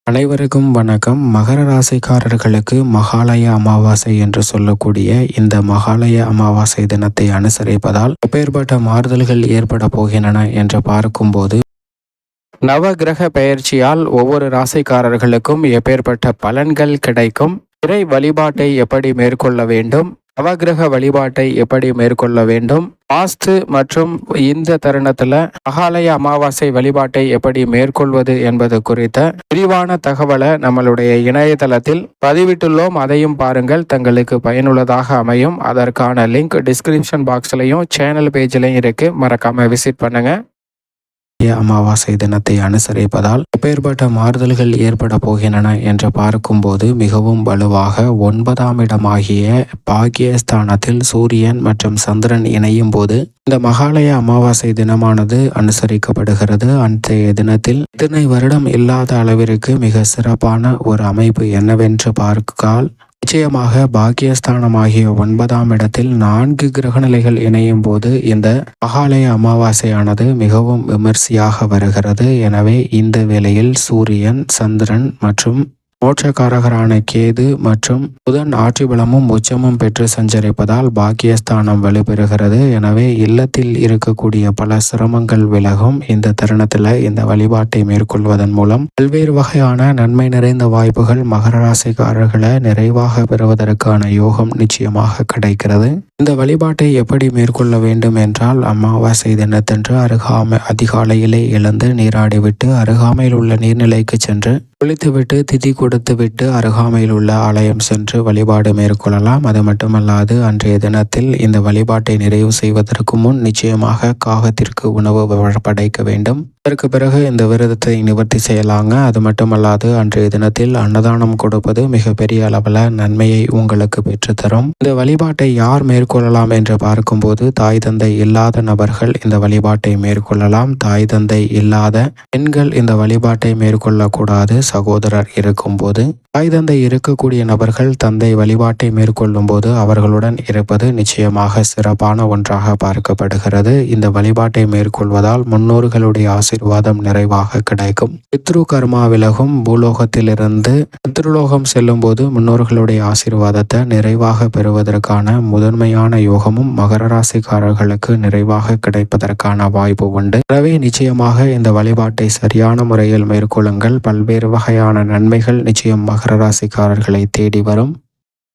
அனைவருக்கும் வணக்கம். மகர ராசிக்காரர்களுக்கு மகாலய அமாவாசை என்று சொல்லக்கூடிய இந்த மகாலய அமாவாசை தினத்தை அனுசரிப்பதால் எப்பேற்பட்ட மாறுதல்கள் ஏற்பட போகின்றன என்று பார்க்கும்போது, நவகிரக பெயர்ச்சியால் ஒவ்வொரு ராசிக்காரர்களுக்கும் எப்பேற்பட்ட பலன்கள் கிடைக்கும், இறை வழிபாட்டை எப்படி மேற்கொள்ள வேண்டும், நவகிரக வழிபாட்டை எப்படி மேற்கொள்ள வேண்டும், வாஸ்து மற்றும் இந்த தருணத்துல மகாலய அமாவாசை வழிபாட்டை எப்படி மேற்கொள்வது என்பது குறித்த விரிவான தகவலை நம்மளுடைய இணையதளத்தில் பதிவிட்டுள்ளோம். அதையும் பாருங்கள், தங்களுக்கு பயனுள்ளதாக அமையும். அதற்கான லிங்க் டிஸ்கிரிப்ஷன் பாக்ஸ்லையும் சேனல் பேஜ்லையும் இருக்கு, மறக்காம விசிட் பண்ணுங்க. அமாவாசை தினத்தை அனுசரிப்பதால் எப்பேற்பட்ட மாறுதல்கள் ஏற்பட போகின்றன என்று பார்க்கும்போது, மிகவும் வலுவாக 9ஆம் இடமாகிய பாக்கியஸ்தானத்தில் சூரியன் மற்றும் சந்திரன் இணையும் போது இந்த மகாலய அமாவாசை தினமானது அனுசரிக்கப்படுகிறது. அன்றைய தினத்தில் இத்தனை வருடம் இல்லாத அளவிற்கு மிக சிறப்பான ஒரு அமைப்பு என்னவென்று பார்க்கால், நிச்சயமாக பாக்கியஸ்தானமாகிய 9ஆம் இடத்தில் 4 கிரகநிலைகள் இணையும் போது இந்த மகாலய அமாவாசையானது மிகவும் விமர்சையாக வருகிறது. எனவே இந்த வேளையில் சூரியன், சந்திரன் மற்றும் மோட்சக்காரகரான கேது மற்றும் புதன் ஆட்சி பலமும் உச்சமும் பெற்று சஞ்சரிப்பதால் பாக்கியஸ்தானம் வலுப்பெறுகிறது. எனவே இல்லத்தில் இருக்கக்கூடிய பல சிரமங்கள் விலகும். இந்த தருணத்தில் இந்த வழிபாட்டை மேற்கொள்வதன் மூலம் பல்வேறு வகையான நன்மை நிறைந்த வாய்ப்புகள் மகர ராசிக்காரர்களை நிறைவாக பெறுவதற்கான யோகம் நிச்சயமாக கிடைக்கிறது. இந்த வழிபாட்டை எப்படி மேற்கொள்ள வேண்டும் என்றால், அமாவாசை தினத்தன்று அதிகாலையிலே எழுந்து நீராடிவிட்டு அருகாமையில் உள்ள நீர்நிலைக்கு சென்று குளித்துவிட்டு திதி கொடுத்துவிட்டு அருகாமையில் உள்ள ஆலயம் சென்று வழிபாடு மேற்கொள்ளலாம். அது மட்டுமல்லாது அன்றைய தினத்தில் இந்த வழிபாட்டை நிறைவு செய்வதற்கு முன் நிச்சயமாக காகத்திற்கு உணவு படைக்க வேண்டும். அதற்கு பிறகு இந்த விரதத்தை நிவர்த்தி செய்யலாங்க. அது மட்டுமல்லாது அன்றைய தினத்தில் அன்னதானம் கொடுப்பது மிகப்பெரிய அளவில் நன்மையை உங்களுக்கு பெற்றுத்தரும். இந்த வழிபாட்டை யார் மேற்கொள்ளலாம் என்று பார்க்கும்போது, தாய் தந்தை இல்லாத நபர்கள் இந்த வழிபாட்டை மேற்கொள்ளலாம். தாய் தந்தை இல்லாத பெண்கள் இந்த வழிபாட்டை மேற்கொள்ளக்கூடாது. சகோதரர் இருக்கும்போது, தாய் தந்தை இருக்கக்கூடிய நபர்கள் தந்தை வழிபாட்டை மேற்கொள்ளும் போது அவர்களுடன் இருப்பது நிச்சயமாக சிறப்பான ஒன்றாக பார்க்கப்படுகிறது. இந்த வழிபாட்டை மேற்கொள்வதால் முன்னோர்களுடைய ஆசீர்வாதம் நிறைவாக கிடைக்கும். பித்ரு கர்மா விலகும். பூலோகத்திலிருந்து பித்ருலோகம் செல்லும் போது முன்னோர்களுடைய ஆசீர்வாதத்தை நிறைவாக பெறுவதற்கான முதன்மையான யோகமும் மகர ராசிக்காரர்களுக்கு நிறைவாக கிடைப்பதற்கான வாய்ப்பு உண்டு. எனவே நிச்சயமாக இந்த வழிபாட்டை சரியான முறையில் மேற்கொள்ளுங்கள். பல்வேறு வகையான நன்மைகள் நிச்சயம் மகர ராசிக்காரர்களை தேடி வரும்.